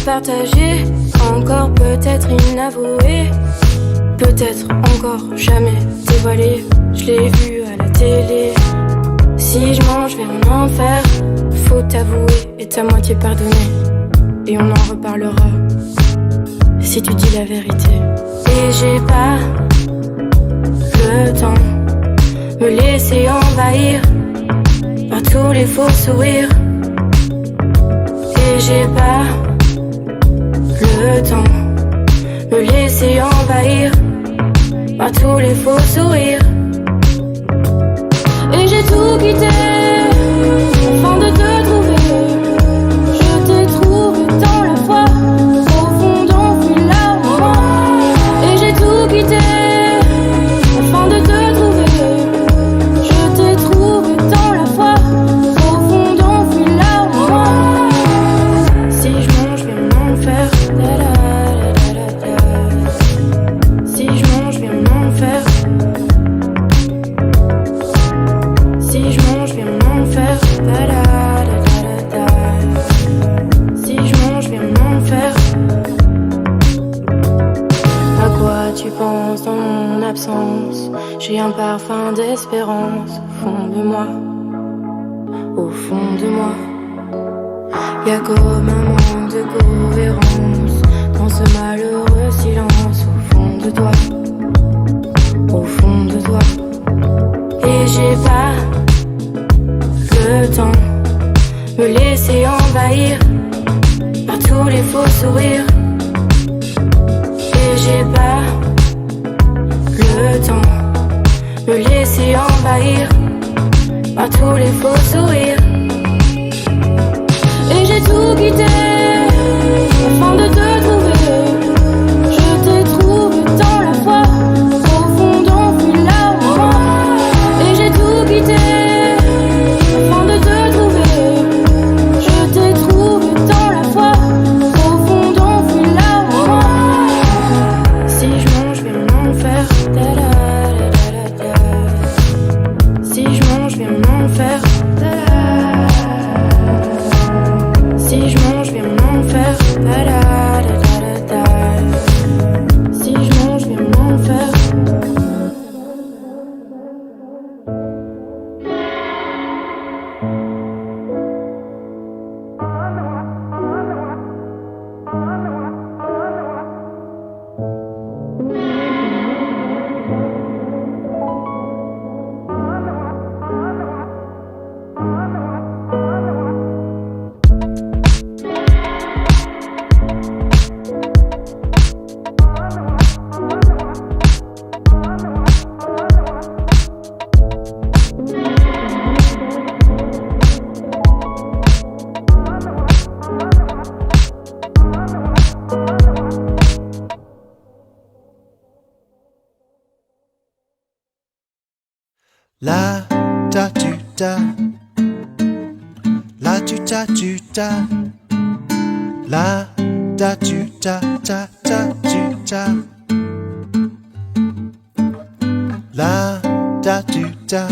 partagé, encore peut-être inavoué, peut-être encore jamais dévoilé. Je l'ai vu à la télé. Si je mange vers un enfer, faut t'avouer et ta moitié pardonner. Et on en reparlera si tu dis la vérité. Et j'ai pas le temps me laisser envahir par tous les faux sourires. Et j'ai pas le temps me laisser envahir par tous les faux sourires. Et j'ai tout quitté afin de te trouver. Je t'ai trouvé tant la fois, au fond d'enfui là au moi. Et j'ai tout quitté afin de te trouver. Je t'ai trouvé tant la fois, au fond d'enfui là au moi. Si je mange, viens m'en faire. Si je mange, viens m'en faire. Si je mange, viens m'en faire. Si je mange, viens m'en faire. À quoi tu penses dans mon absence? J'ai un parfum d'espérance au fond de moi. Au fond de moi. Y'a comme un manque de cohérence dans ce malheureux silence au fond de toi. Au fond de toi. Et j'ai pas le temps me laisser envahir par tous les faux sourires. Et j'ai pas le temps me laisser envahir par tous les faux sourires. Et j'ai tout quitté afin de te trouver. Je t'ai trouvé tant la fois, au fond d'enfui là au moi. Et j'ai tout quitté afin de te trouver. Je t'ai trouvé tant la fois, au fond d'enfui là au moi. Si je mange, viens m'en faire. Si je mange, viens m'en faire. Si je mange, viens m'en faire. Si je mange, viens m'en faire. La da tu da, la tu da tu da, la da tu da da da tu da, la da tu da,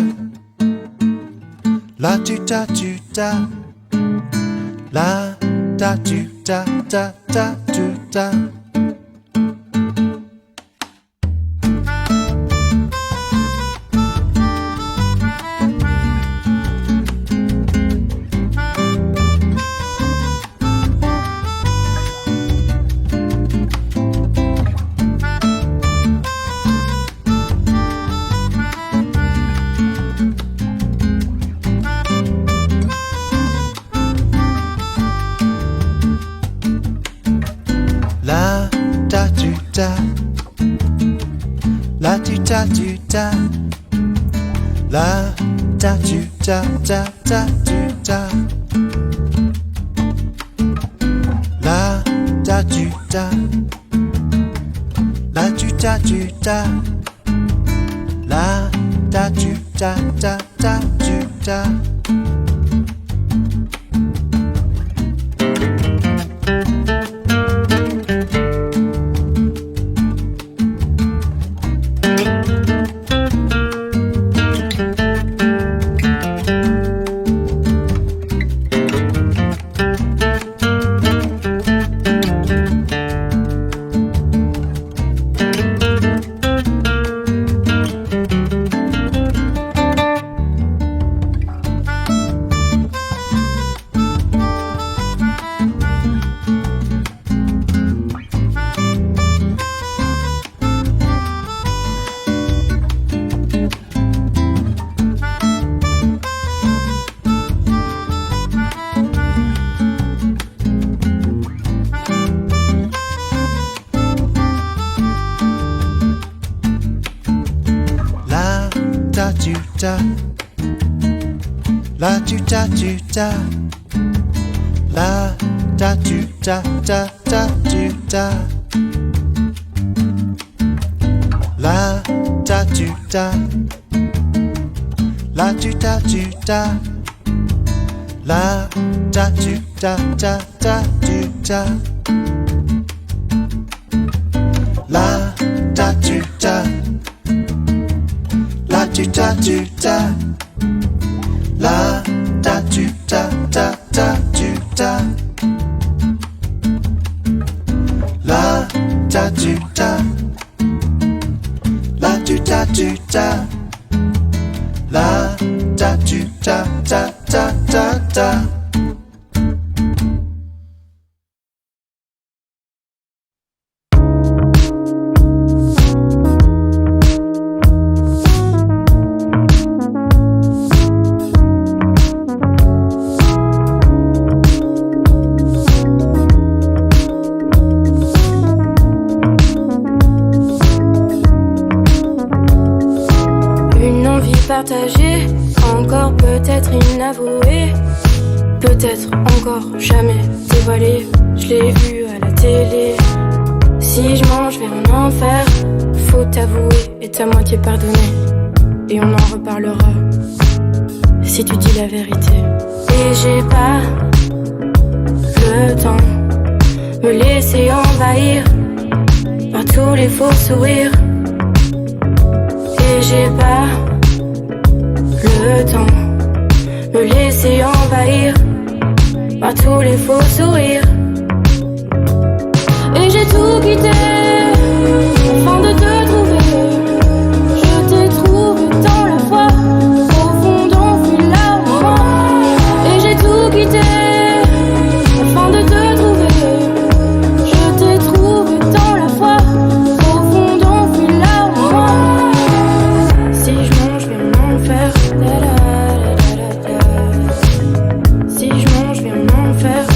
la tu da tu da, la da tu da da da tu da. La tu da tu da, la da tu da da da tu da, la da tu da, la tu da tu da, la da tu da da da tu da. ta, la tu ta tu ta, la ta tu ta ta ta tu ta, la ta tu ta, la tu ta tu ta, la ta tu ta ta ta tu ta, la ta tu ta, la tu ta tu ta, la ta tu ta ta ta tu ta, la ta tu ta, la tu ta tu ta, la ta tu ta ta ta ta ta. Partagée, encore peut-être inavouée, peut-être encore jamais dévoilée. Je l'ai vu à la télé. Si je mange vers un enfer, faut t'avouer et ta moitié pardonner. Et on en reparlera si tu dis la vérité. Et j'ai pas le temps me laisser envahir par tous les faux sourires. Et j'ai pas le temps me laisser envahir par tous les faux sourires. Et j'ai tout quitté afin de te trouver. Je t'ai trouvé dans la foi, au fond d'enfouir là en moi. Et j'ai tout quitté afin de te trouver. Je t'ai trouvé dans la foi, au fond d'enfouir là en moi. Si je mange, je vais m'en faire. Si je mange, je vais m'en faire.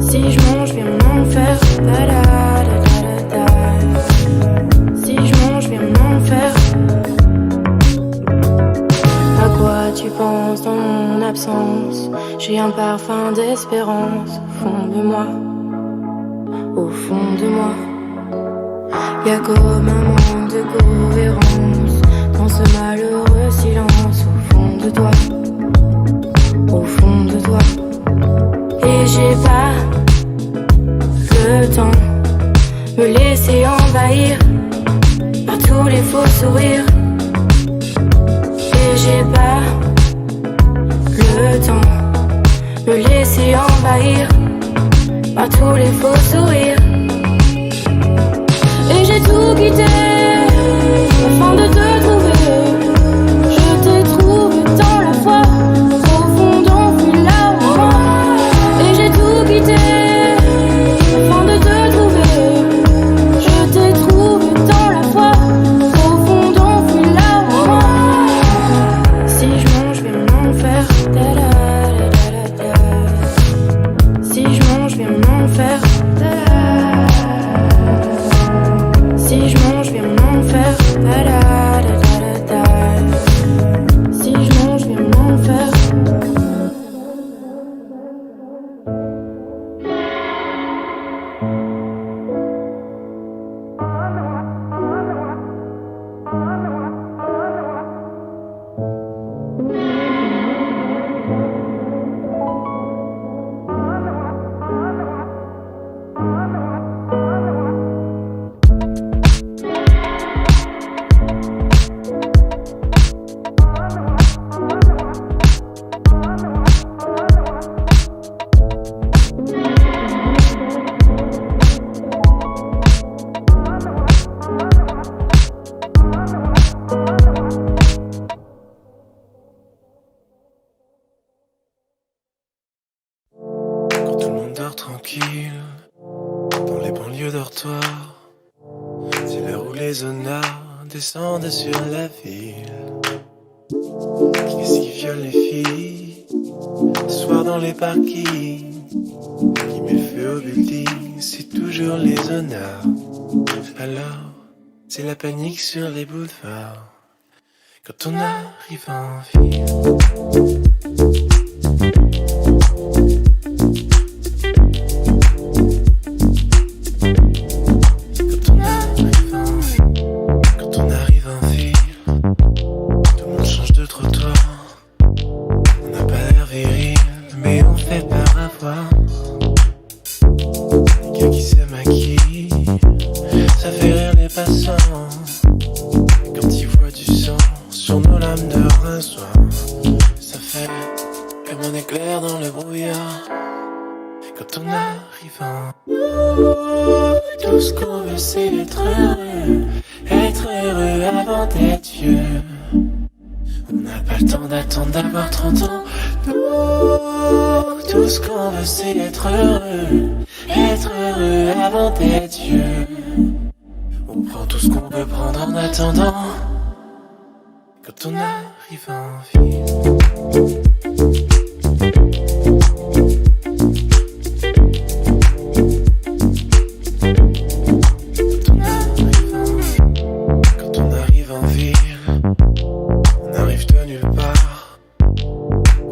Si je mange, je vais m'en faire. Si je mange, je vais m'en faire. À quoi tu penses dans mon absence? J'ai un parfum d'espérance au fond de moi. Au fond de moi. Y'a comme un manque de cohérence dans ce malheureux silence au fond de toi. Au fond de toi. Et j'ai pas le temps me laisser envahir par tous les faux sourires. Et j'ai pas le temps me laisser envahir par tous les faux sourires. Et j'ai tout quitté afin de te trouver. Je t'ai trouvé dans la foi, au fond d'enfouir là en moi. Et j'ai tout quitté afin de te trouver. Je t'ai trouvé dans la foi, au fond d'enfouir là en moi. Si je mange, je vais m'en faire. Si je mange, je vais m'en faire. Si je mange, je vais m'en faire. Si je mange, je vais m'en faire. Tranquille, dans les banlieues dortoirs, c'est l'heure où les honnards descendent sur la ville. Qui esquive les filles, ce soir dans les parkings. Qui met le feu au building, c'est toujours les honnards. Alors, c'est la panique sur les boulevards. Quand on arrive en ville, quand on arrive en ville, tout le monde change de trottoir. On n'a pas l'air viril, mais on fait peur à voir. Les gars qui se maquillent, ça fait rire les passants. Quand ils voient du sang sur nos lames de rinçoir, ça fait comme un éclair dans le brouillard. Quand on arrive en tout ce qu'on veut c'est être heureux avant d'être vieux. On n'a pas le temps d'attendre d'avoir 30 ans. Tout ce qu'on veut c'est être heureux avant d'être vieux. On prend tout ce qu'on peut prendre en attendant. Quand on arrive en ville, on arrive de nulle part,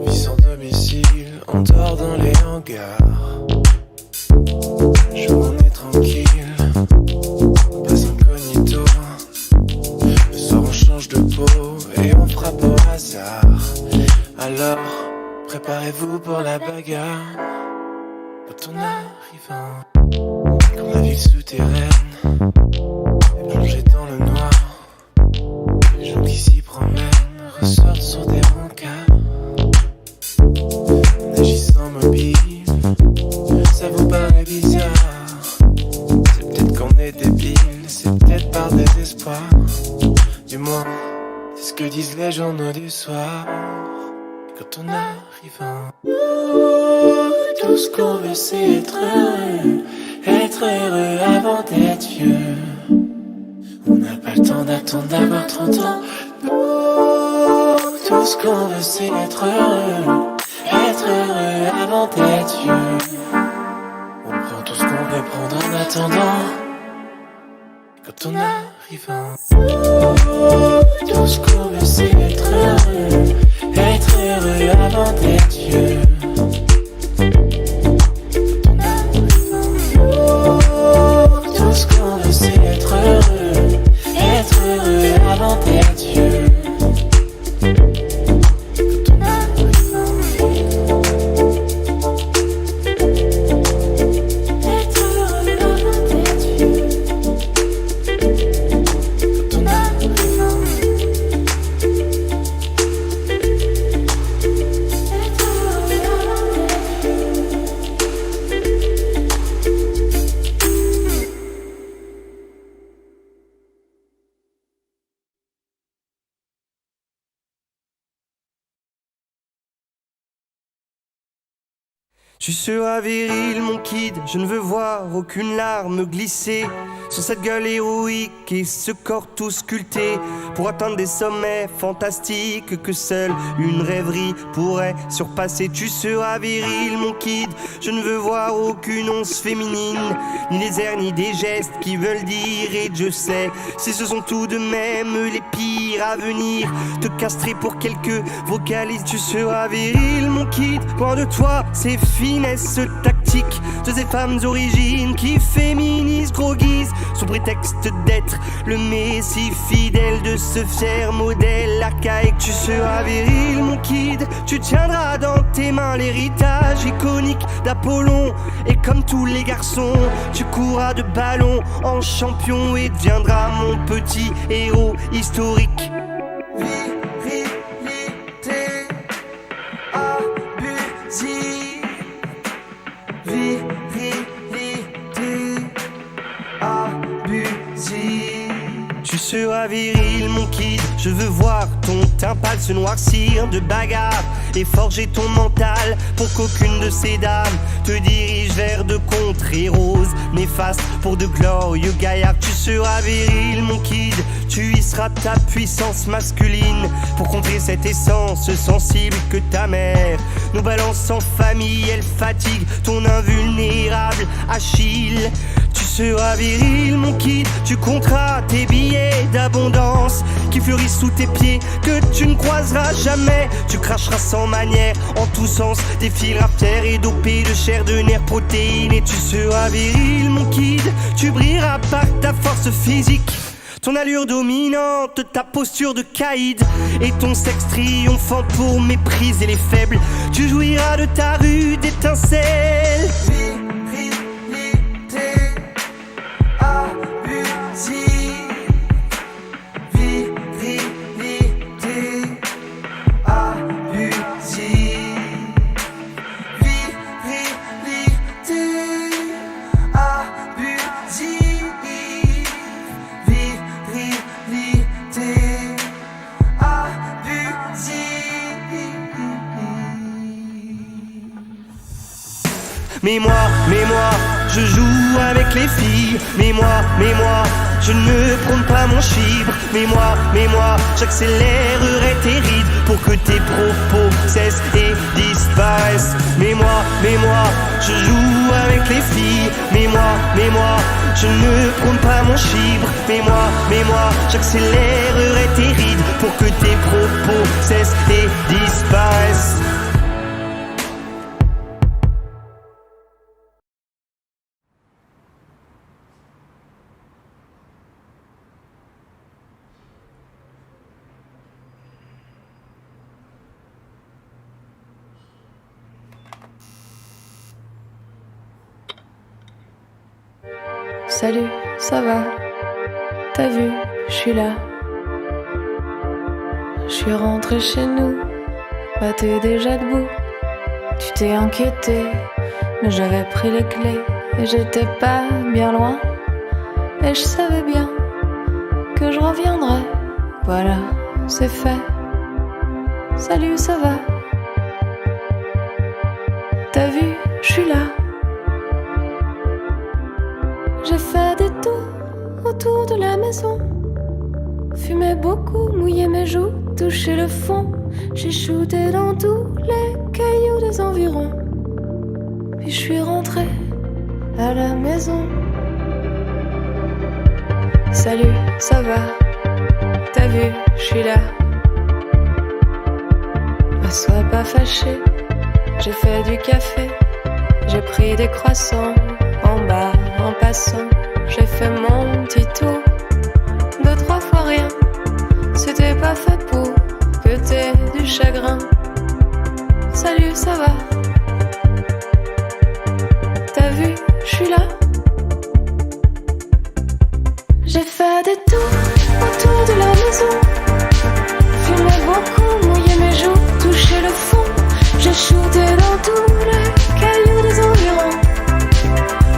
vie sans domicile, on dort dans les hangars. Jour on est tranquille, on passe incognito. Le soir on change de peau et on frappe au hasard. Alors, préparez-vous pour la bagarre. Quand on arrive en... Quand la ville souterraine est plongée dans le noir, les gens qui s'y promènent ressortent sur des rencarts. En agissant mobile, ça vous paraît bizarre. C'est peut-être qu'on est débile, c'est peut-être par désespoir. Du moins, c'est ce que disent les journaux du soir. Quand on arrive en... Tout ce qu'on veut c'est être heureux avant d'être vieux. On n'a pas le temps d'attendre d'avoir 30 ans. Tout ce qu'on veut c'est être heureux avant d'être vieux. On prend tout ce qu'on peut prendre en attendant. Quand on arrive en... Tout ce qu'on veut c'est être heureux avant d'être vieux. Tout ce qu'on veut c'est être heureux avant d'être vieux. Quand on arrive en ville, être heureux avant d'être vieux. Quand on arrive en ville, être heureux avant d'être vieux. Tu seras viril, mon kid, je ne veux voir aucune larme glisser sur cette gueule héroïque et ce corps tout sculpté pour atteindre des sommets fantastiques que seule une rêverie pourrait surpasser. Tu seras viril, mon kid, je ne veux voir aucune once féminine, ni les airs ni des gestes qui veulent dire. Et je sais, si ce sont tout de même les pires à venir, te castrer pour quelques vocalises. Tu seras viril, mon kid, loin de toi ces finesses tactiques de ces femmes origines qui féminisent, droguisent sous prétexte d'être le messie fidèle de ce fier modèle archaïque. Tu seras viril, mon kid, tu tiendras dans tes mains l'héritage iconique d'Apollon. Et comme tous les garçons, tu courras de ballon en champion et deviendras mon petit héros historique. Virilité abusive, virilité abusive. Tu seras viril, mon kid, je veux voir ton teint pâle se noircir de bagarre et forger ton mental pour qu'aucune de ces dames te dirige vers de contrées roses néfastes pour de glorieux gaillards. Tu seras viril, mon kid, tu y seras ta puissance masculine pour contrer cette essence sensible que ta mère nous balance en famille. Elle fatigue ton invulnérable Achille. Tu seras viril, mon kid. Tu compteras tes billets d'abondance qui fleurissent sous tes pieds, que tu ne croiseras jamais. Tu cracheras sans manière, en tous sens. Défileras fier et dopé de chair, de nerfs, protéines. Et tu seras viril, mon kid. Tu brilleras par ta force physique, ton allure dominante, ta posture de caïd et ton sexe triomphant pour mépriser les faibles. Tu jouiras de ta rude étincelle. Virilité abusive. Virilité abusive. Virilité abusive. Virilité abusive. Mais moi, je joue avec les filles. Mais moi, je ne prône pas mon chibre. Mais moi, j'accélérerai tes rides pour que tes propos cessent et disparaissent. Mais moi, je joue avec les filles. Mais moi, je ne prône pas mon chibre. Mais moi, j'accélérerai tes rides pour que tes propos cessent et disparaissent. Salut, ça va? T'as vu, je suis là. Je suis rentrée chez nous, bah t'es déjà debout. Tu t'es inquiété, mais j'avais pris les clés et j'étais pas bien loin. Et je savais bien que je reviendrais. Voilà, c'est fait. Salut, ça va? T'as vu, je suis là. J'ai fait des tours autour de la maison, fumé beaucoup, mouillé mes joues, touché le fond. J'ai shooté dans tous les cailloux des environs. Puis je suis rentrée à la maison. Salut, ça va? T'as vu, je suis là. Bah, sois pas fâché, j'ai fait du café, j'ai pris des croissants en bas. En passant, j'ai fait mon petit tour. 2-3 fois rien, c'était pas fait pour que t'aies du chagrin. Salut, ça va? T'as vu, je suis là. J'ai fait des tours autour de la maison, fumé beaucoup, mouillé mes joues, touché le fond. J'ai shooté dans tous les cailloux des environs.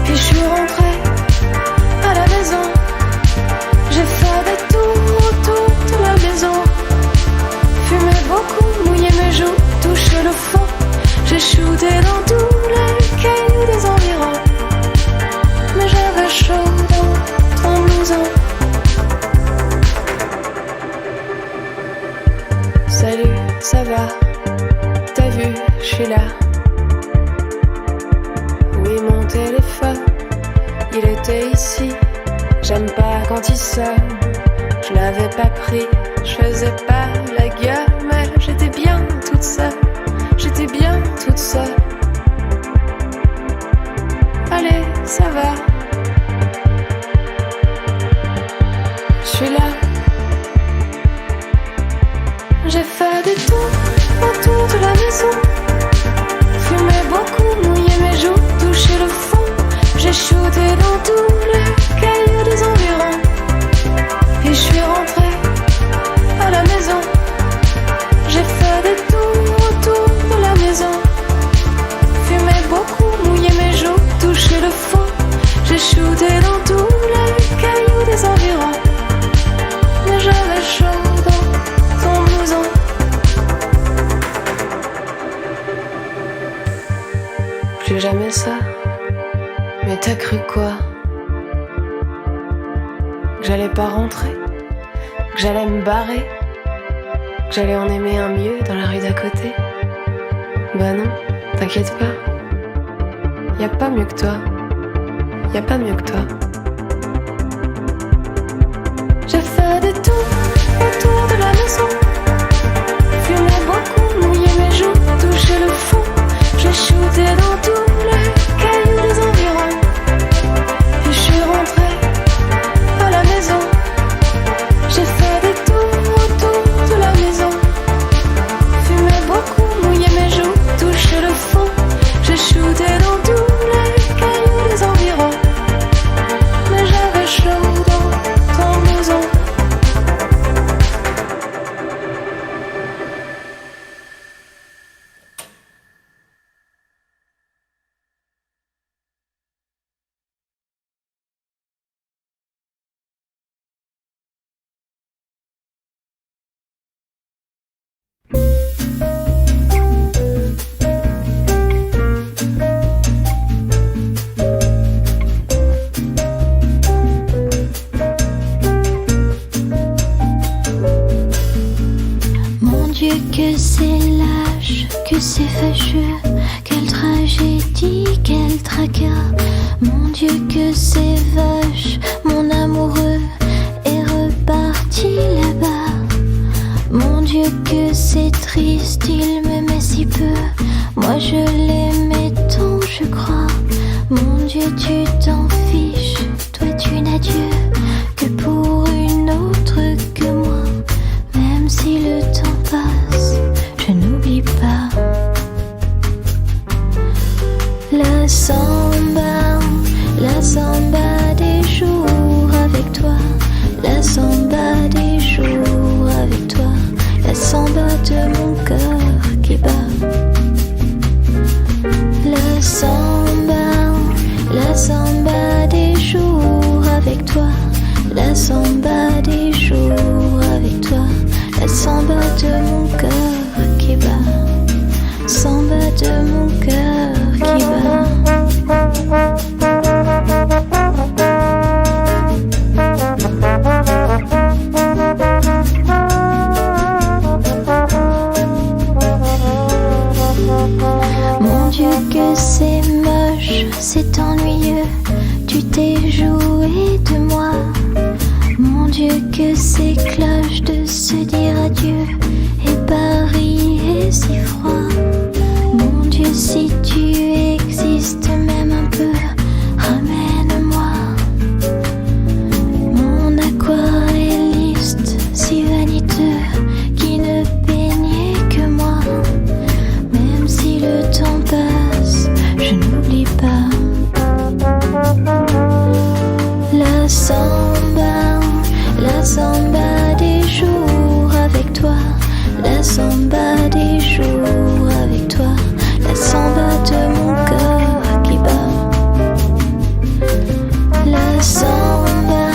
Puis je suis rentrée à la maison. J'ai fait des tours autour de la maison, fumé beaucoup, mouillé mes joues, touché le fond. J'ai shooté dans tous les cailloux des environs. Mais j'avais chaud dans ton blouson. Salut, ça va? T'as vu, je suis là. Oui, mon téléphone, il était ici. J'aime pas quand il sonne. Je l'avais pas pris, je faisais pas la gueule, mais j'étais bien toute seule. J'étais bien toute seule. Allez, ça va. Je suis là. J'ai fait des tours autour de la maison, fumé beaucoup, mouillé mes joues, touché le fond. J'ai shooté dans tous les cailloux des environs. Puis je suis rentrée à la maison. J'ai fait des tours autour de la maison, fumé beaucoup, mouillé mes joues, touché le fond. J'ai shooté dans tous les cailloux des environs. Mais j'avais chaud dans ton blouson. Plus jamais ça. Mais t'as cru quoi? Que j'allais pas rentrer? Que j'allais me barrer? Que j'allais en aimer un mieux dans la rue d'à côté? Bah non, t'inquiète pas. Y a pas mieux que toi. Y a pas mieux que toi. Dieu, que c'est lâche, que c'est fâcheux, quelle tragédie, quel tracas. Mon Dieu, que c'est vache, mon amoureux est reparti là-bas. Mon Dieu, que c'est triste, il m'aimait si peu, moi je l'aimais tant, je crois. Mon Dieu, tu t'en fiches, toi tu n'as Dieu que pour une autre que moi. Même si le temps passe, je n'oublie pas. La samba des jours avec toi. La samba des jours avec toi. La samba de mon cœur qui bat. La samba des jours avec toi. La samba des jours avec toi. La samba de mon cœur qui bat. Samba de mon cœur qui bat. Mon Dieu, que c'est moche, c'est ennuyeux, tu t'es joué de moi. Mon Dieu, que c'est cloche de se dire adieu, et Paris est si froid. Mon Dieu, si tu existes même un peu, ramène-moi. Mon aquarelliste si vaniteux, qui ne peignait que moi. Même si le temps passe, je n'oublie pas. La samba des jours avec toi. La samba des jours avec toi. La samba de mon cœur qui bat. La samba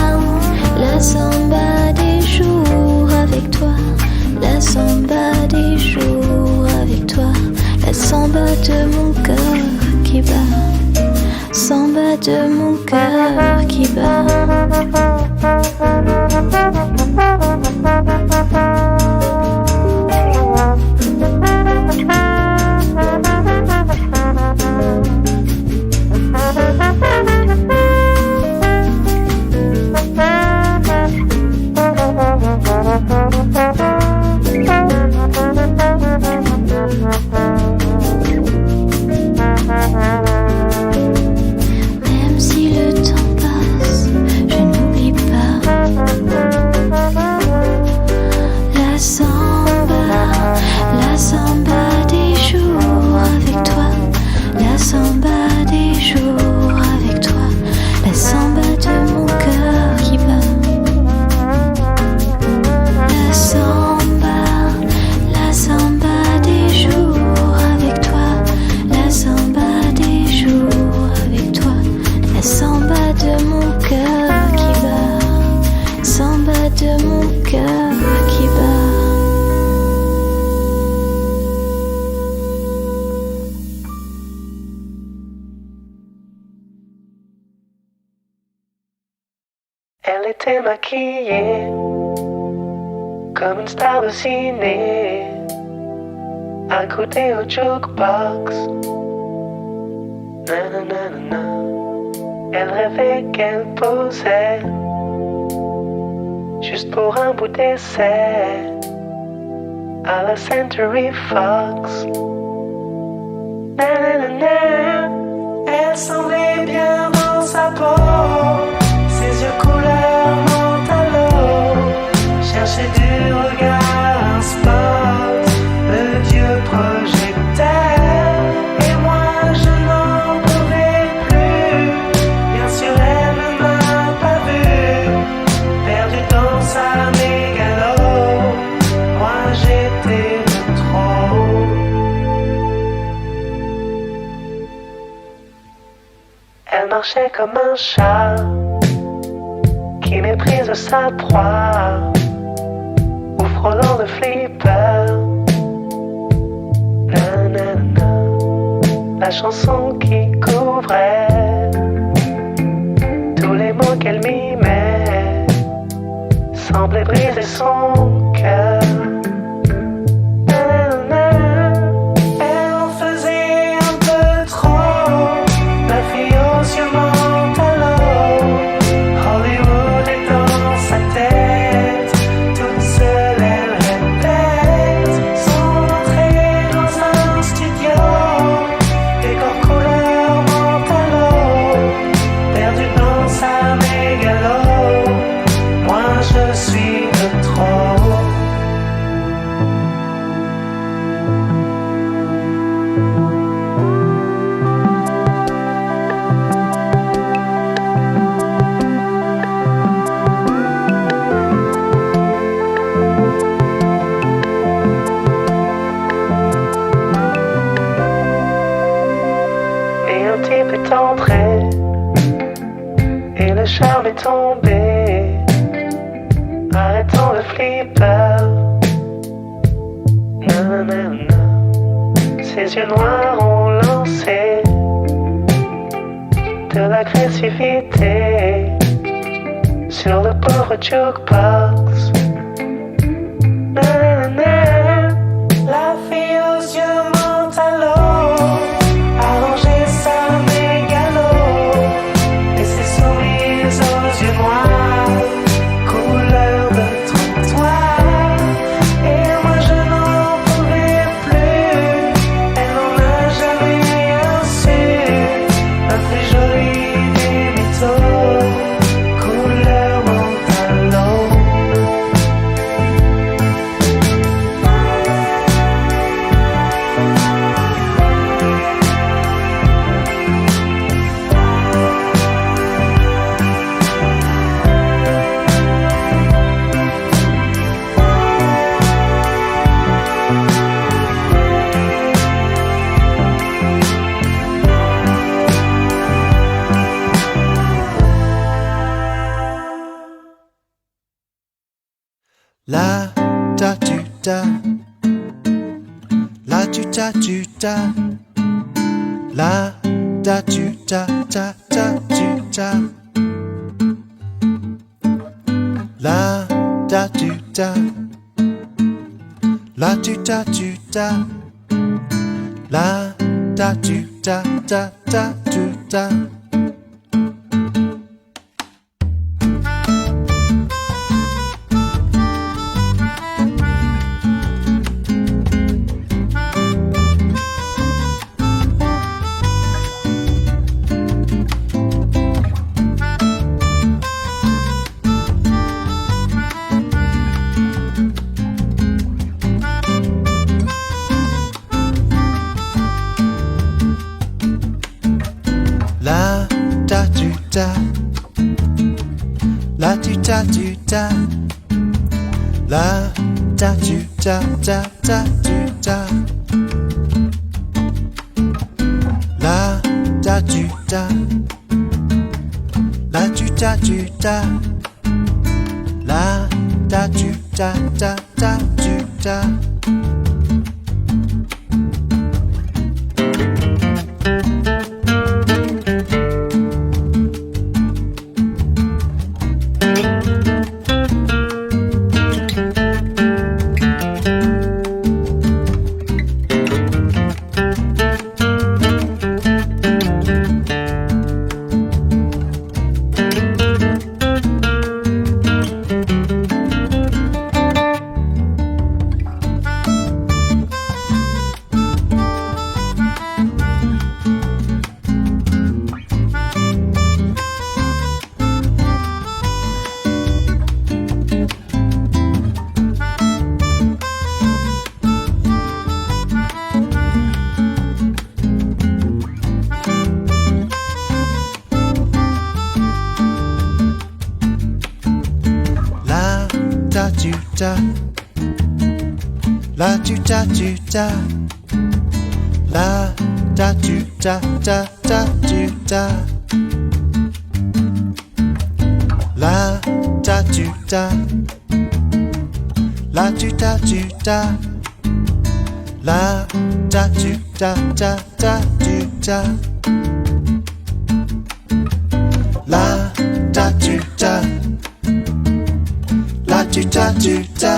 des jours avec toi. La samba des jours avec toi. La samba de mon cœur qui bat. Samba de mon cœur qui bat. Même si le temps passe, je n'oublie pas. La samba des jours avec toi. La samba des jours avec toi. La samba de mon cœur qui bat. La samba des jours avec toi. La samba des jours avec toi. La samba de mon cœur qui bat. Samba de mon cœur qui bat. Elle était maquillée comme une star de ciné, à côté au jukebox. Nanana. Elle rêvait qu'elle posait juste pour un bout d'essai à la Century Fox. Nanana. Elle semblait bien dans sa peau, ses yeux couleur mentalo, cherchait du regard un spot, le dieu projecteur. Et moi je n'en pouvais plus, bien sûr elle ne m'a pas vu, perdu dans sa mégalo, moi j'étais de trop. Elle marchait comme un chat qui méprise sa proie, ou frôlant le flipper. Nanana. La chanson qui couvrait tous les mots qu'elle mimait semblait briser son cœur. est tombé. Arrêtons le flipper. Nanana. Ses yeux noirs ont lancé de l'agressivité sur le pauvre jukebox. Nanana. La fille aux yeux monte à l'eau, allonger sa mégalo, et ses sourires aux yeux noirs, couleur de trottoir. Et moi je n'en pouvais plus, elle n'en a jamais rien su. La plus jolie des mythos, couleur monte à l'eau. La da tu da, la tu da tu da, la da tu da da da tu da, la da tu da, la tu da tu da, la da tu da da da tu da. La da tu da, la tu da tu da, la da tu da da da tu da, la da tu da, la tu da tu da, la da tu da da da tu da. La tu da tu da, la da tu da da da tu da, la da tu da, la tu da tu da, la da tu da da da tu da, la da tu da, la tu da tu da,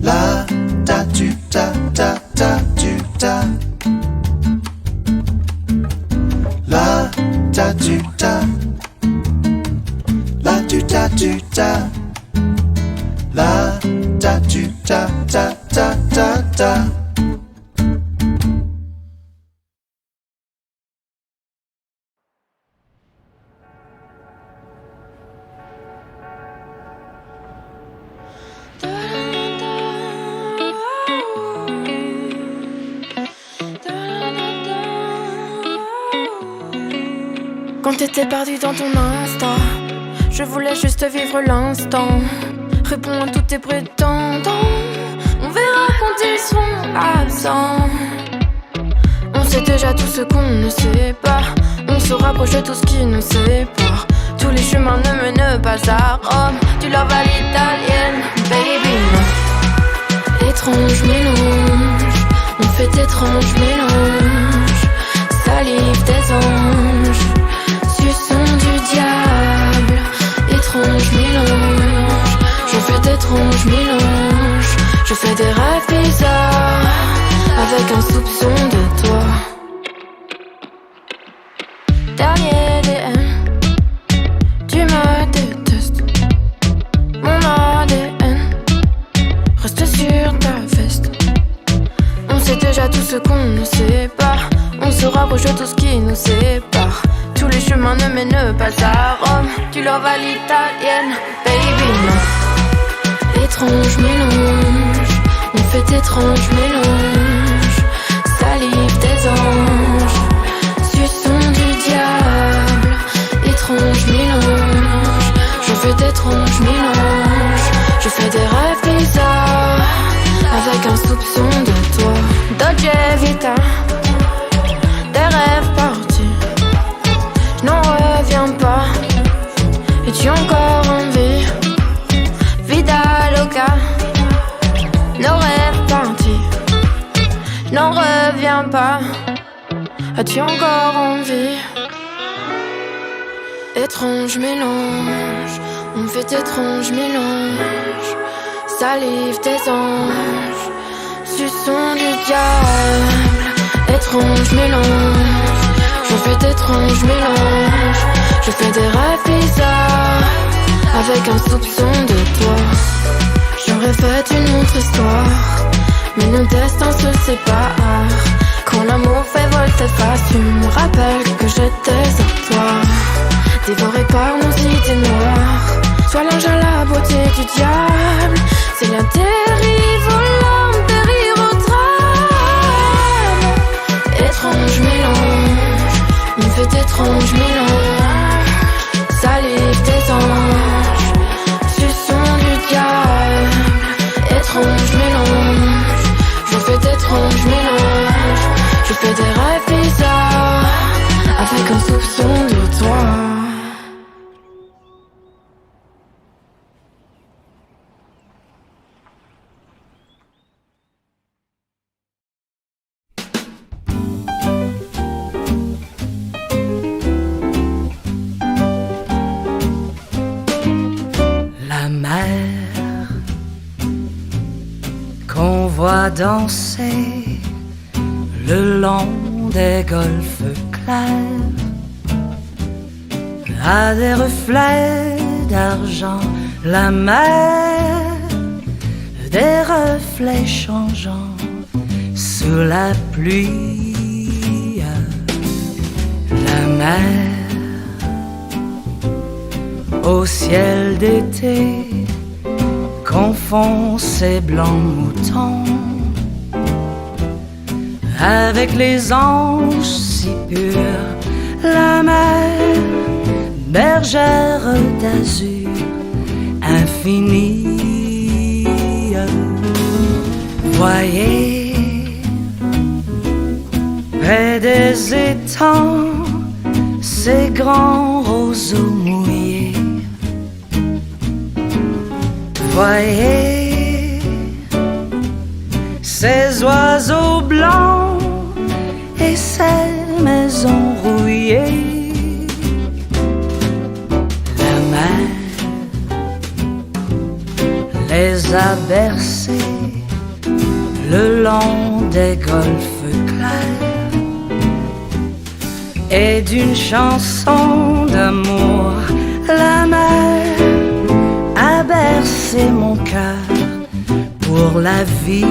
la da tu da da da tu da, la da tu da, la tu da tu da, la da tu da da da da da. Quand t'étais perdu dans ton instant, je voulais juste vivre l'instant. Réponds à tous tes prétendants, on verra quand ils seront absents. On sait déjà tout ce qu'on ne sait pas, on se rapproche de tout ce qui nous sépare. Tout Tous les chemins ne mènent pas à Rome. Tu leur vas l'italienne, baby, non. Étrange mélange, on fait étrange mélange. Salive des anges, suçons du diable. Étrange mélange, je fais d'étranges mélanges. Je fais des rêves bizarres, avec un soupçon de toi. Dernier DM, tu me détestes. Mon ADN reste sur ta veste. On sait déjà tout ce qu'on ne sait pas. On se rapproche de tout ce qui nous sépare. Tous les chemins ne mènent pas à Rome. Tu leur vas l'italienne, baby, non. Étrange mélange, on fait étrange mélange. Salive des anges, suçons du diable. Étrange mélange, je fais d'étranges mélanges. Je fais des rêves bizarres, avec un soupçon de toi. Dolce Vita, des rêves partis, je n'en reviens pas. Es-tu encore en vie? Vida loca, nos rêves partis, je n'en reviens pas. As-tu encore envie? Étrange mélange, on fait étrange mélange. Salive des anges, suçons du diable. Étrange mélange, je fais d'étranges mélanges. Je fais des rêves bizarres, avec un soupçon de toi. J'aurais fait une autre histoire, mais nos destins se séparent. Quand l'amour fait volte-face, tu me rappelles que j'étais à toi. Dévoré par nos idées noires, sois l'ange à la beauté du diable. C'est la dérive volante, périr au drame. Étrange mélange, on fait d'étranges mélanges. Salive des anges, suçons du diable. Étrange mélange, je fais d'étranges mélanges. Je fais des rêves bizarres, avec un soupçon de toi. Danser le long des golfes clairs à des reflets d'argent, la mer, des reflets changeants sous la pluie, la mer au ciel d'été confond ses blancs moutons avec les anges si purs, la mer, bergère d'azur infinie. Voyez, près des étangs, ces grands roseaux mouillés. Voyez, ces oiseaux blancs et ces maisons rouillées. La mer les a bercés le long des golfes clairs, et d'une chanson d'amour la mer a bercé mon cœur pour la vie.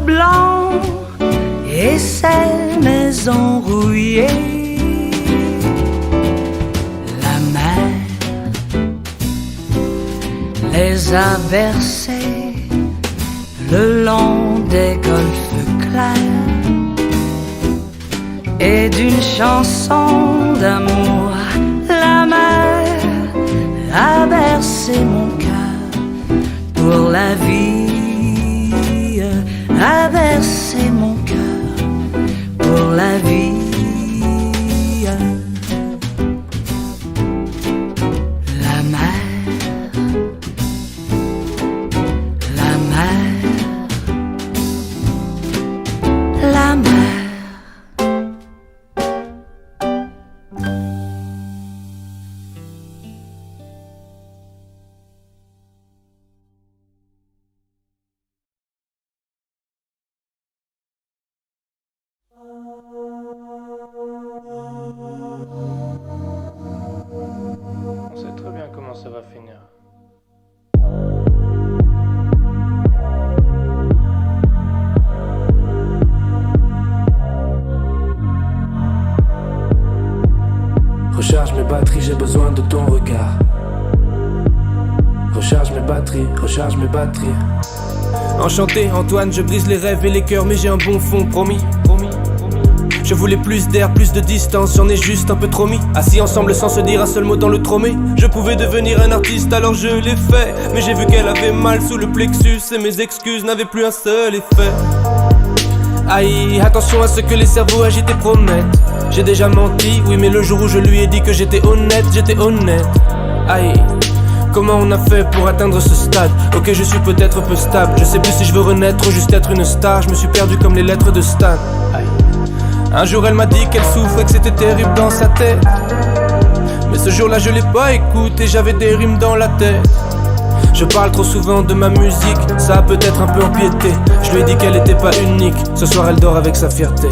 blanc et ces maisons rouillées. La mer les a bercés le long des golfes clairs, et d'une chanson d'amour la mer a bercé mon cœur pour la vie, a bercé mon cœur pour la vie. La mer, la mer, la mer. On sait très bien comment ça va finir. Recharge mes batteries, j'ai besoin de ton regard. Recharge mes batteries, recharge mes batteries. Enchanté Antoine, je brise les rêves et les cœurs, mais j'ai un bon fond, promis. Je voulais plus d'air, plus de distance, j'en ai juste un peu trop mis. Assis ensemble sans se dire un seul mot dans le tromé. Je pouvais devenir un artiste, alors je l'ai fait. Mais j'ai vu qu'elle avait mal sous le plexus, et mes excuses n'avaient plus un seul effet. Aïe, attention à ce que les cerveaux agités promettent. J'ai déjà menti, oui, mais le jour où je lui ai dit que j'étais honnête, j'étais honnête. Aïe, comment on a fait pour atteindre ce stade? Ok, je suis peut-être peu stable, je sais plus si je veux renaître ou juste être une star. Je me suis perdu comme les lettres de Stan. Aïe. Un jour elle m'a dit qu'elle souffrait, que c'était terrible dans sa tête. Mais ce jour-là je l'ai pas écouté, j'avais des rimes dans la tête. Je parle trop souvent de ma musique, ça a peut-être un peu empiété. Je lui ai dit qu'elle était pas unique, ce soir elle dort avec sa fierté.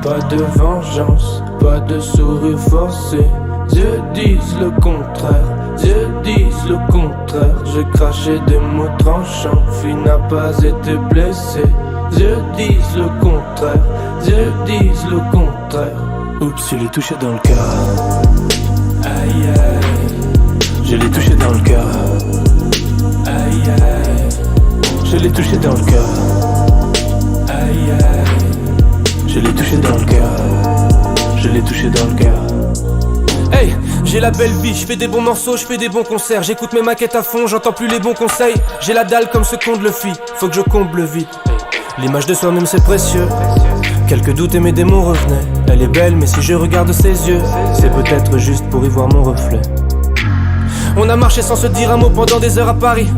Pas de vengeance, pas de sourire forcé. Dieu disent le contraire, Dieu disent le contraire. J'ai craché des mots tranchants, fille n'a pas été blessée. Dieu disent le contraire, Dieu disent le contraire. Oups, je l'ai touché dans le cœur. Aïe aïe, je l'ai touché dans le cœur. Aïe aïe, je l'ai touché dans le cœur. Aïe aïe, je l'ai touché dans le cœur. Je l'ai touché dans le cœur. Hey, j'ai la belle vie, je fais des bons morceaux, je fais des bons concerts. J'écoute mes maquettes à fond, j'entends plus les bons conseils. J'ai la dalle comme ce qu'on le fit, faut que je comble vite. L'image de soi-même c'est précieux. Quelques doutes et mes démons revenaient. Elle est belle mais si je regarde ses yeux, c'est peut-être juste pour y voir mon reflet. On a marché sans se dire un mot pendant des heures à Paris.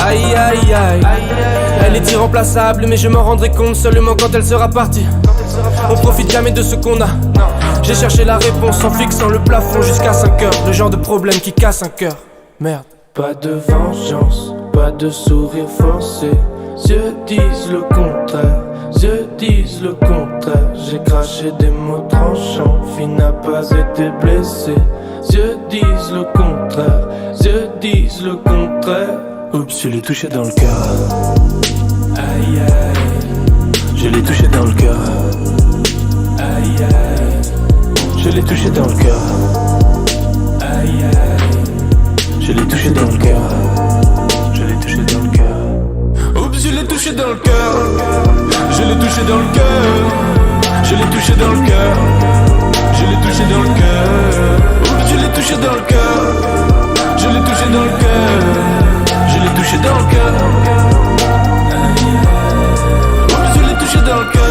Aïe aïe aïe, elle est irremplaçable mais je m'en rendrai compte seulement quand elle sera partie. On profite jamais de ce qu'on a. J'ai cherché la réponse en fixant le plafond jusqu'à 5 heures. Le genre de problème qui casse un cœur. Merde. Pas de vengeance, pas de sourire forcé. Dieu disent le contraire, Dieu disent le contraire. J'ai craché des mots tranchants, fille n'a pas été blessée. Dieu disent le contraire, Dieu disent le contraire. Oups, je l'ai touché dans le cœur. Aïe aïe, je l'ai touché dans le cœur. Aïe aïe, je l'ai touché dans le cœur. Aïe aïe, je l'ai touché dans le cœur. Je l'ai touché dans le cœur. Oups, je l'ai touché dans le cœur. Je l'ai touché dans le cœur. Je l'ai touché dans le cœur. Je l'ai touché dans le cœur. Oups, je l'ai touché dans le cœur. Je l'ai touché dans le cœur. Je l'ai touché dans le cœur. Oups, je l'ai touché dans le cœur.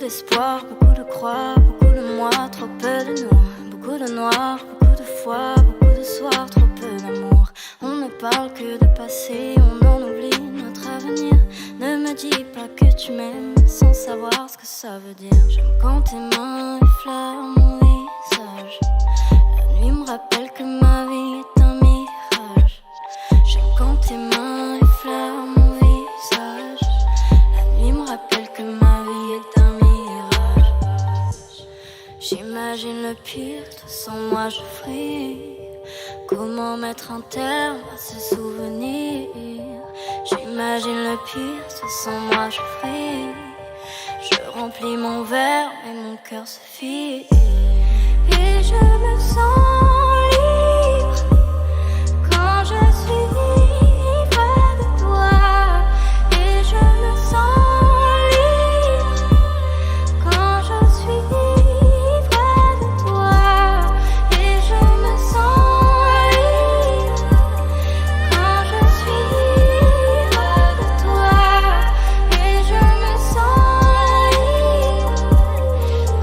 d'espoir, beaucoup de croix, beaucoup de moi, trop peu de nous. Beaucoup de noir, beaucoup de foi, beaucoup de soirs, trop peu d'amour. On ne parle que de passé, on en oublie notre avenir. Ne me dis pas que tu m'aimes sans savoir ce que ça veut dire. J'aime quand tes mains effleurent mon visage. La nuit me rappelle que ma vie est un mirage. J'aime quand tes mains effleurent mon visage. La nuit me rappelle que ma vie est un mirage. J'imagine le pire, toi sans moi je fris. Comment mettre un terme à ces souvenirs? J'imagine le pire, toi sans moi je fris. Je remplis mon verre et mon cœur se fige. Et je me sens libre quand je suis près de toi. Et je me sens libre quand je suis près de toi. Et je me sens libre quand je suis près de toi. Et je me sens libre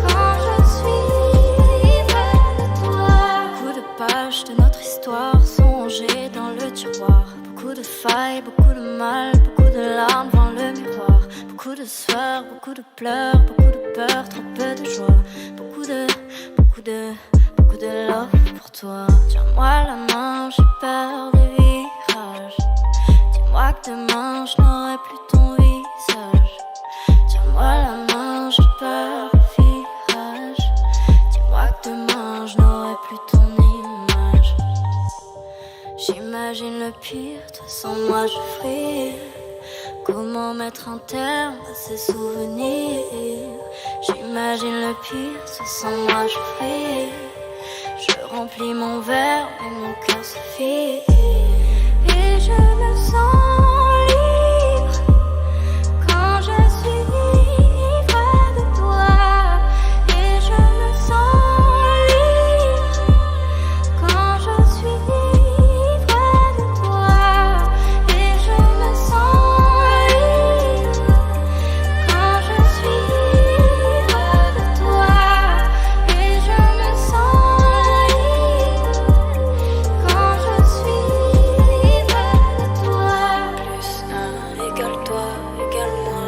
quand je suis près de toi. Beaucoup de pages de notre histoire sont rangées dans le tiroir. Beaucoup de failles, beaucoup de mal, beaucoup de larmes devant le miroir. Beaucoup de sueur, beaucoup de pleurs, beaucoup de peur, trop peu de joie. Beaucoup de love pour toi. Tiens-moi la main, j'ai peur des virages. Dis-moi que demain je n'aurai plus ton visage. Tiens-moi la main, j'ai peur des virages. Dis-moi que demain je n'aurai plus ton image. J'imagine le pire, toi sans moi je fris. Comment mettre un terme à ces souvenirs? J'imagine le pire, toi sans moi je fris. Je remplis mon verre et mon cœur se fige. Et je me sens libre quand je suis près de toi. Et je me sens libre quand je suis près de toi. Et je me sens libre quand je suis près de toi. Et je me sens libre quand je suis près de toi. Plus un égale toi, égale moi.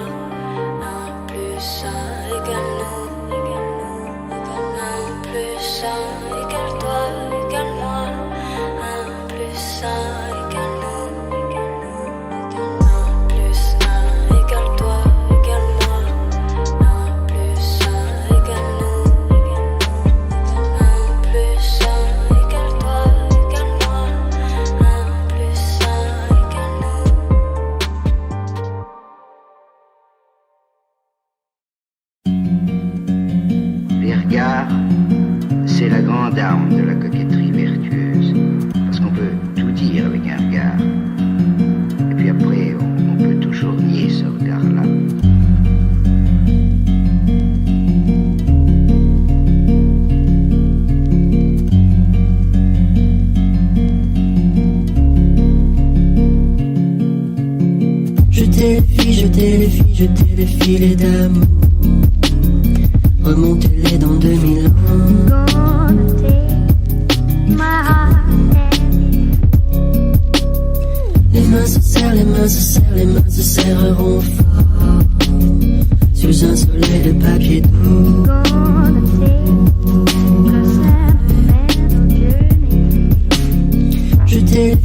Un plus un égale nous, égale nous, égale un plus un égale toi, égale moi. Un plus un égale nous, égale nous, égale un plus un égale toi, égale moi. Un plus un égale nous, égale nous, un plus un égale toi, égale moi. Un plus un égale nous. Les regards, c'est la grande arme de la coquetterie vertueuse. Parce qu'on peut tout dire avec un regard. Et puis après, on peut toujours nier ce regard-là. Jetez les filets d'amour. Remontez-les dans 2000 ans. Les mains se serrent, les mains se serrent, les mains se serreront fort sous un soleil de papier doux. Jetez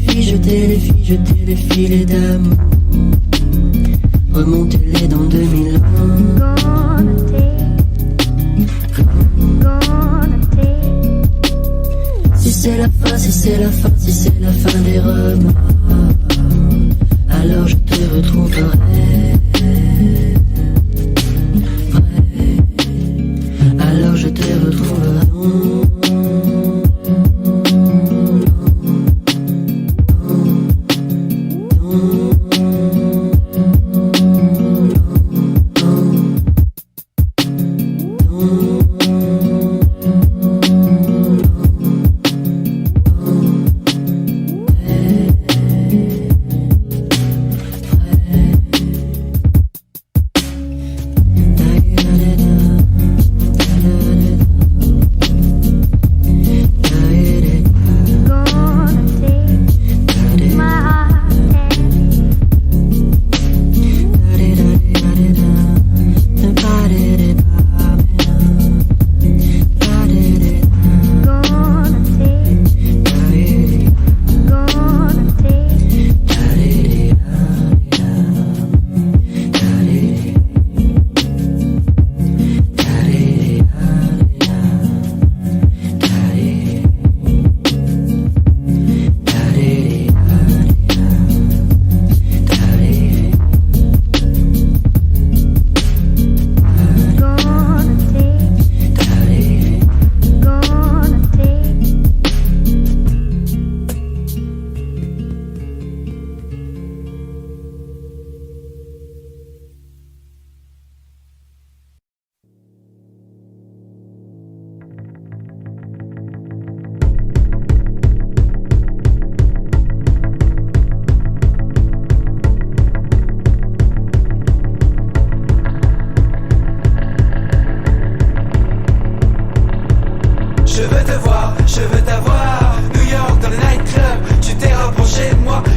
les filets d'amour. Remontez-les dans 2000 ans. Si c'est la fin, si c'est la fin, si c'est la fin des remords, alors je te retrouverai. Alors je te retrouverai.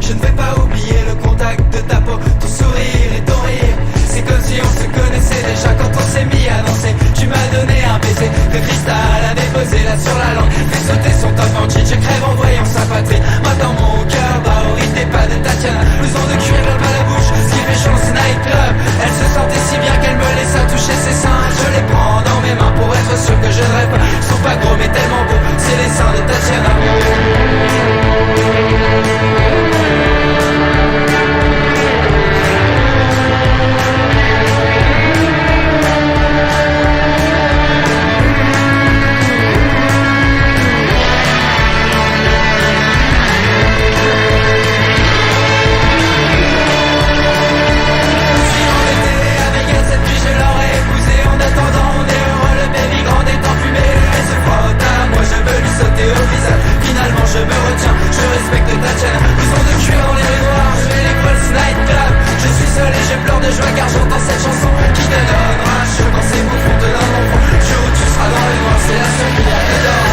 Je ne vais pas oublier le contact de ta peau, ton sourire et ton rire. C'est comme si on se connaissait déjà quand on s'est mis à danser. Tu m'as donné un baiser de cristal à déposer là sur la langue. Fais sauter son top en jean, je crève en voyant sa patrie. Moi dans mon cœur, bah au rythme des pas de Tatiana. Blouson de cuir, globe à la bouche, ce qui fait chance nightclub. Elle se sentait si bien qu'elle me laissa toucher ses seins. Je les prends dans mes mains pour être sûr que je ne rêve pas. Ils sont pas gros mais tellement beaux, c'est les seins de Tatiana. Finalement je me retiens, je respecte Tatiana. Blouson de cuir dans les rues noires, je vais les Pulse Nightclub. Je suis seul et je pleure de joie car j'entends cette chanson qui te donnera un cheveu dans ses bouffons de d'un enfant. Le jour où tu seras dans les noirs, c'est la seule qui t'adore.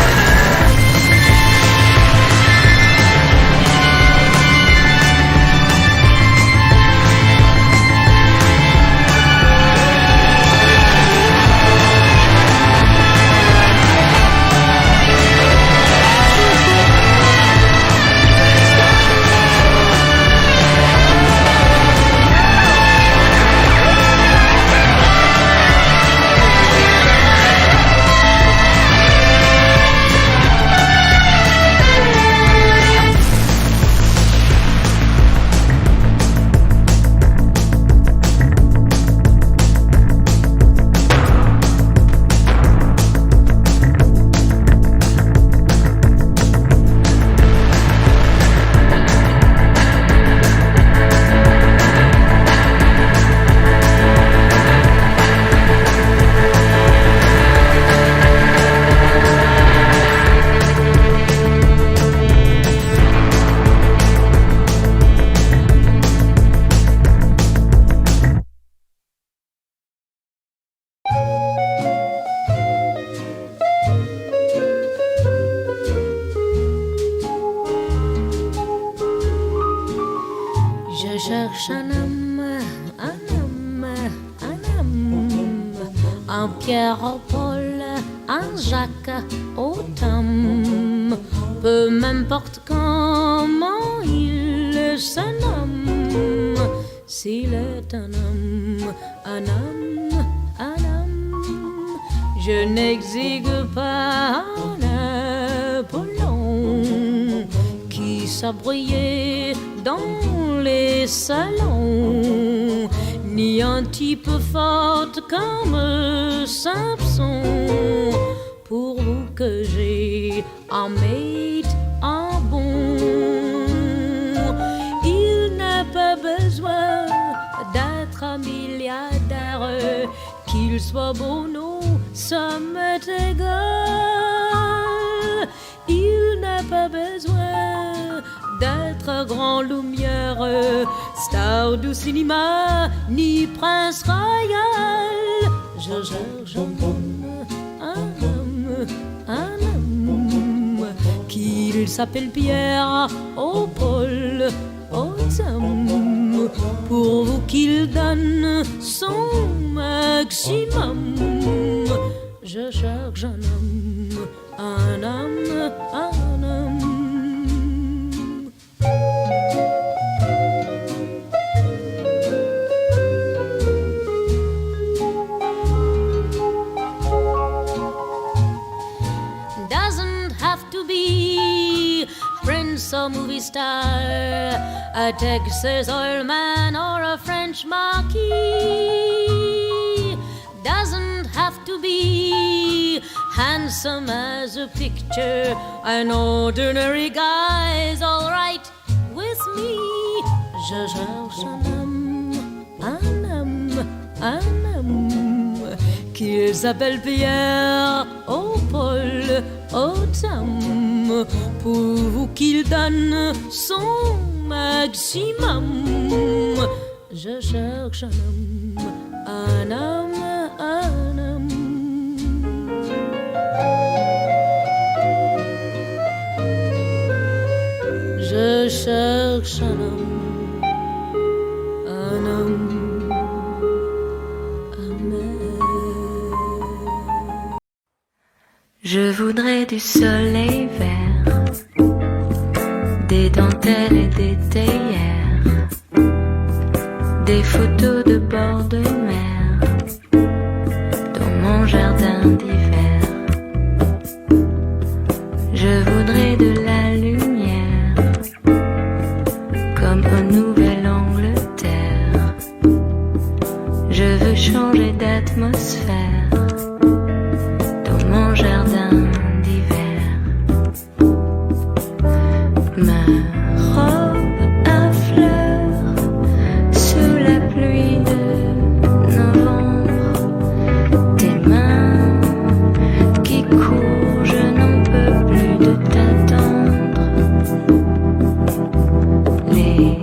un Pierre au Paul, un Jacques au Tom. Peu m'importe comment il se nomme, s'il est un homme, un homme, un homme. Je n'exigue pas un Apollon qui s'abreuillait dans les salons, ni un type fort comme Samson. Pour vous que j'ai un mate, un bon, il n'a pas besoin d'être un milliardaire, qu'il soit beau, non, ça m'est égal. Il n'a pas besoin d'être grand lumière, star du cinéma, ni prince royal. Je cherche un homme, un homme, qu'il s'appelle Pierre au Paul, au Tom, pour vous qu'il donne son maximum. Je cherche un homme, un homme, un homme. Doesn't have to be Prince or movie star, a Texas oil man or a French marquis. Doesn't have to be handsome as a picture, an ordinary guy's all right with me. Je cherche un homme, un homme, un homme, qu'il s'appelle Pierre au Paul, au Tom, pour vous qu'il donne son maximum. Je cherche un homme, un homme, un homme. Je je cherche un homme, Je voudrais du soleil vert, des dentelles et des théières, des photos de bord de mer dans mon jardin d'hiver. Je voudrais de la lumière comme au Nouvelle-Angleterre. Je veux changer d'atmosphère dans mon jardin d'hiver. Ma robe à fleurs sous la pluie de novembre. Tes mains qui courent, je n'en peux plus de t'attendre. Les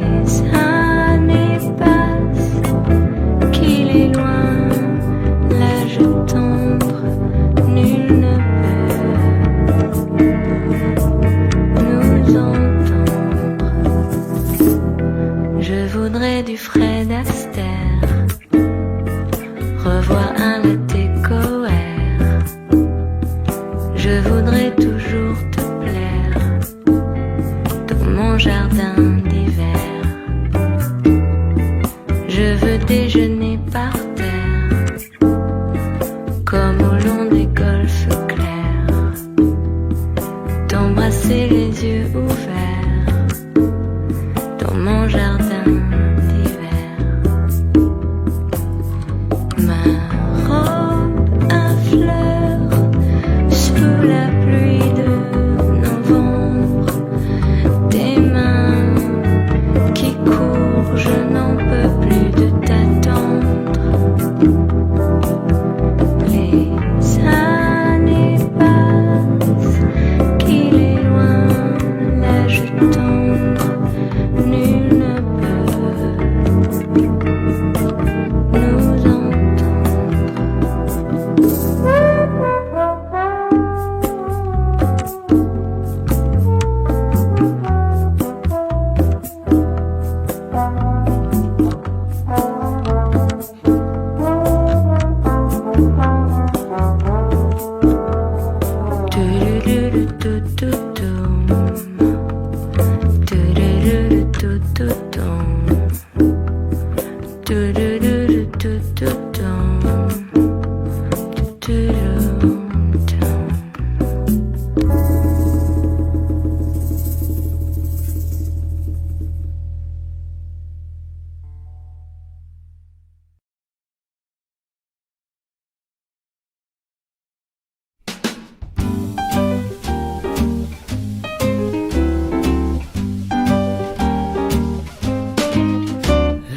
années passent, qu'il est loin l'âge tendre. Nul ne peut nous entendre. Je voudrais du Fred Astaire, revoir un latte coère. Je voudrais toujours te plaire dans mon jardin d'hiver. Je veux déjeuner par terre comme au long des golfes clairs, t'embrasser les yeux ouverts dans mon jardin d'hiver. Ma robe à fleurs sous la pluie de novembre. Tes mains qui courent, je n'en peux plus de t'attendre. Les années passent, qu'il est loin l'âge tendre. Nul ne peut nous entendre.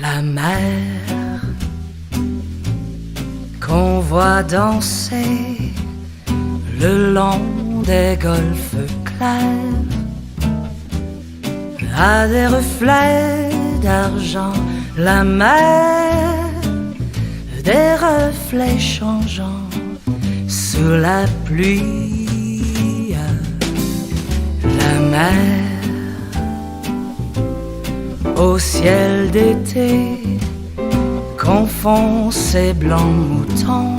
La mer qu'on voit danser le long des golfes clairs a des reflets d'argent. La mer, des reflets changeants sous la pluie. La mer au ciel d'été confond ses blancs moutons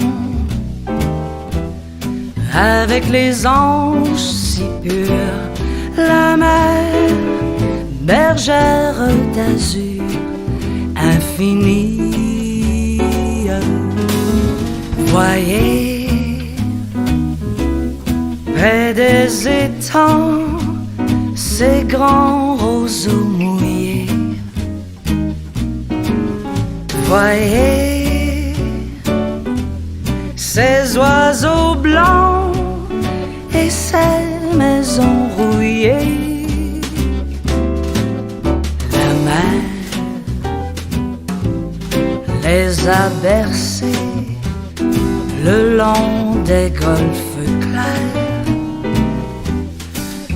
avec les anges si purs. La mer, bergère d'azur infinie. Voyez, près des étangs, ces grands roseaux mouillés. Voyez, ces oiseaux blancs et ces maisons rouillées. La mer les a bercés le long des golfes clairs,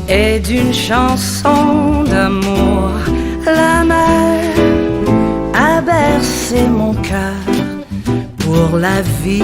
et d'une chanson d'amour la mer a bercé mon cœur pour la vie.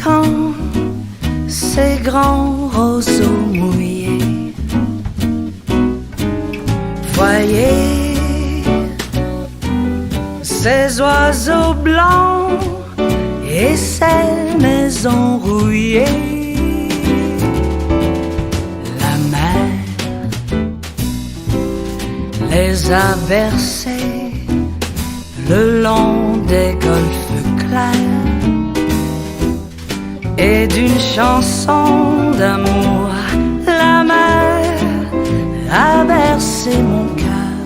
printemps, ces grands roseaux mouillés. Voyez ces oiseaux blancs et ces maisons rouillées. La mer les a bercés le long des golfes clairs, et d'une chanson d'amour la mer a bercé mon cœur.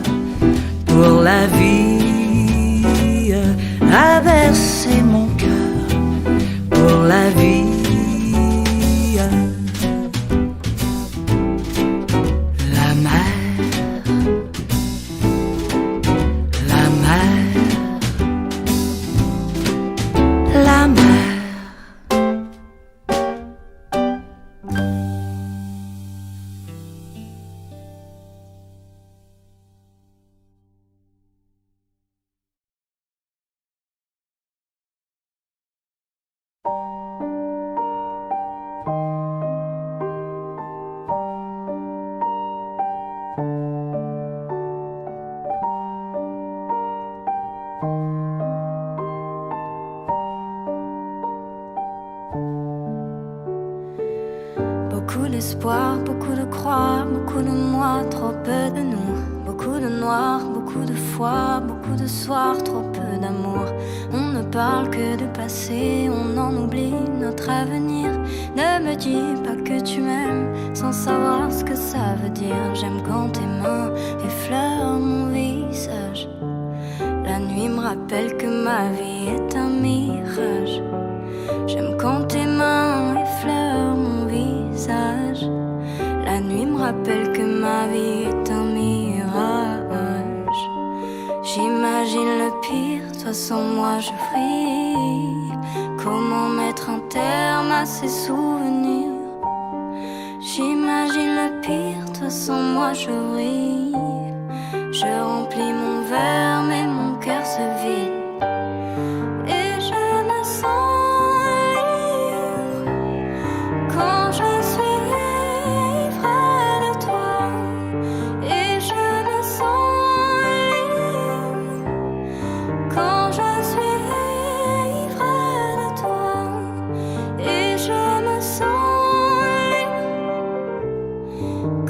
Pour la vie a bercé mon cœur. Pour la vie la mer, la mer, la mer. Beaucoup d'espoir, beaucoup de croire, beaucoup de moi, trop peu de nous. Beaucoup de noir, beaucoup de foi, beaucoup de soir, trop peu d'amour. On ne parle que de passé, on en oublie notre avenir. Ne me dis pas que tu m'aimes sans savoir ce que ça veut dire. J'aime quand tes mains effleurent mon visage. La nuit me rappelle que ma vie est un mirage. J'aime quand tes mains effleurent mon visage. La nuit me rappelle que ma vie est un mirage. J'imagine le pire, toi sans moi je vrille. Comment mettre un terme à ces souvenirs? J'imagine le pire, toi sans moi je vrille. Je remplis mon verre mais mon cœur se vide. Et je me sens libre quand je suis près de toi. Et je me sens libre quand je suis près de toi. Et je me sens libre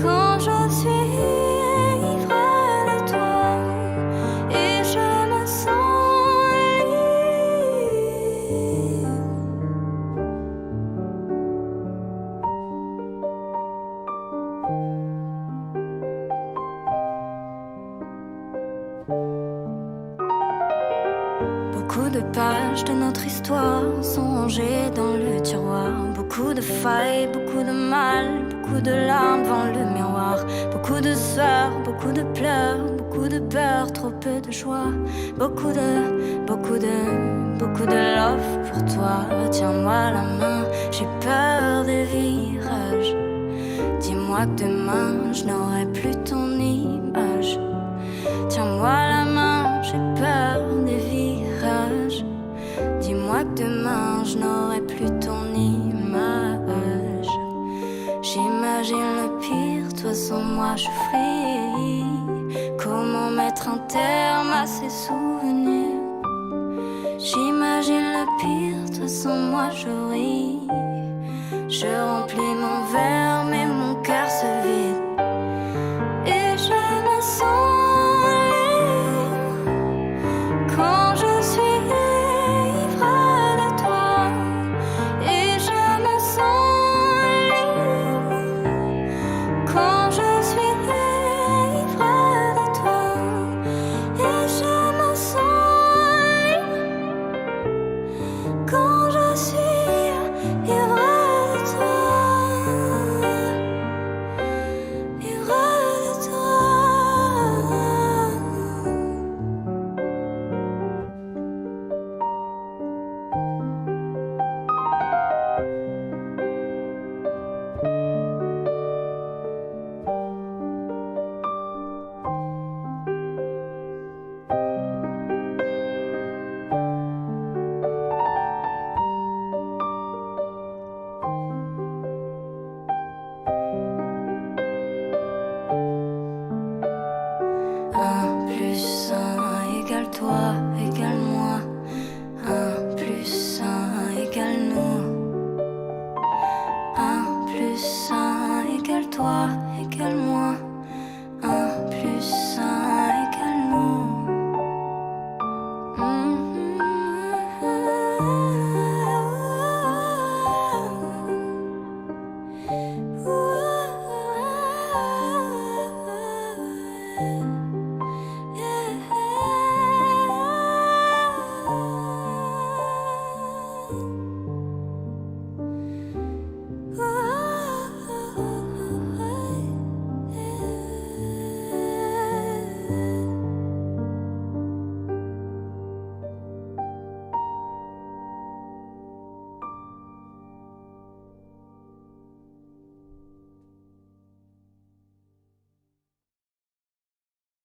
quand je suis près de toi. Et je me sens libre. Beaucoup de pages de notre histoire sont rangées dans le tiroir. Beaucoup de failles, beaucoup de mal, beaucoup de larmes devant le miroir. Beaucoup de sueur, beaucoup de pleurs, beaucoup de peur, trop peu de joie. Beaucoup de love pour toi. Tiens-moi la main, j'ai peur des virages. Dis-moi que demain je n'aurai plus ton image. Tiens-moi la main, j'ai peur des virages. Dis-moi que demain je n'aurai plus ton image. J'imagine le pire, toi sans moi je vrille. Comment mettre un terme à ces souvenirs? J'imagine le pire, toi sans moi je vrille. Je remplis mon verre